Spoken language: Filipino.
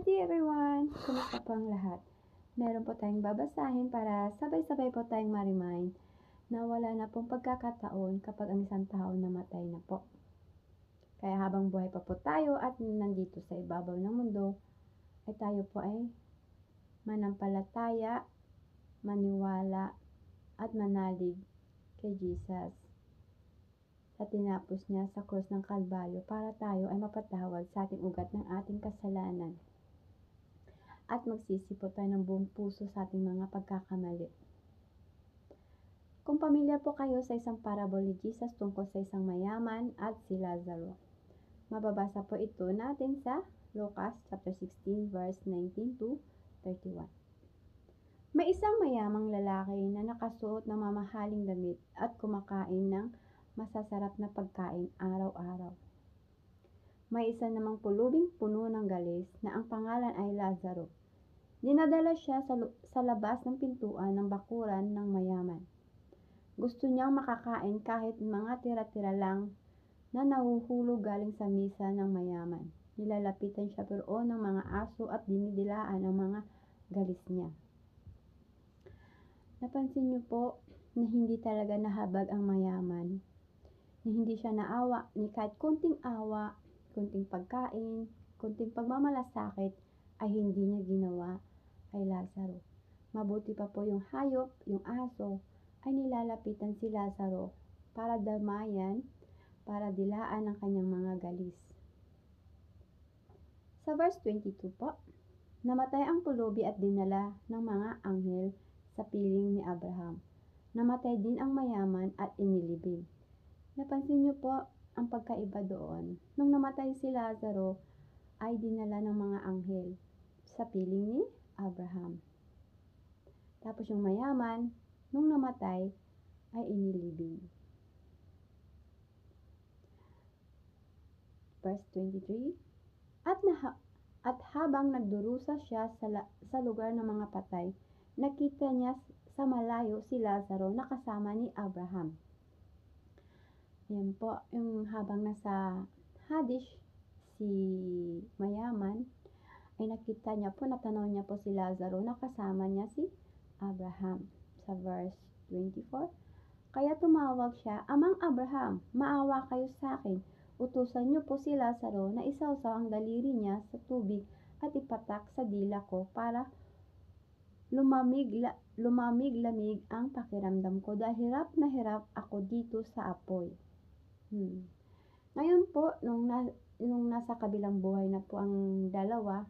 Good day everyone! Kumusta po ang lahat? Meron po tayong babasahin para sabay-sabay po tayong ma-remind na wala na pong pagkakataon kapag ang isang tao namatay na po. Kaya habang buhay pa po tayo at nandito sa ibabaw ng mundo, ay tayo po ay manampalataya, maniwala at manalig kay Jesus sa tinapos niya sa krus ng Kalbaryo para tayo ay mapatawad sa ating ugat ng ating kasalanan. At magsisipot tayo ng buong puso sa ating mga pagkakamali. Kung pamilyar po kayo sa isang parable ni Jesus tungkol sa isang mayaman at si Lazaro, mababasa po ito natin sa Lucas chapter 16 verse 19 to 31. May isang mayamang lalaki na nakasuot ng mamahaling damit at kumakain ng masasarap na pagkain araw-araw. May isa namang pulubing puno ng galis na ang pangalan ay Lazaro. Dinadala siya sa labas ng pintuan ng bakuran ng mayaman. Gusto niyang makakain kahit mga tira-tira lang na nahuhulog galing sa misa ng mayaman. Nilalapitan siya pero ng mga aso at dinidilaan ang mga galis niya. Napansin niyo po na hindi talaga nahabag ang mayaman, na hindi siya naawa ni kahit konting awa, konting pagkain, konting pagmamalasakit ay hindi niya ginawa kay Lazaro. Mabuti pa po yung hayop, yung aso, ay nilalapitan si Lazaro para damayan, para dilaan ang kanyang mga galis. Sa verse 22 po, namatay ang pulubi at dinala ng mga anghel sa piling ni Abraham. Namatay din ang mayaman at inilibing. Napansin niyo po ang pagkaiba doon. Nung namatay si Lazaro, ay dinala ng mga anghel sa piling ni Abraham. Tapos yung mayaman, nung namatay, ay inilibing. Verse 23, At habang nagdurusa siya sa lugar ng mga patay, nakita niya sa malayo si Lazaro na kasama ni Abraham. Yan po, yung habang nasa Hades, si mayaman, ay nakita niya po, natanaw niya po si Lazaro na kasama niya si Abraham. Sa verse 24, kaya tumawag siya, Amang Abraham, maawa kayo sa akin. Utusan niyo po si Lazaro na isawsaw ang daliri niya sa tubig at ipatak sa dila ko para lumamig-lamig ang pakiramdam ko dahil hirap na hirap ako dito sa apoy. Ngayon po, nung nasa kabilang buhay na po ang dalawa,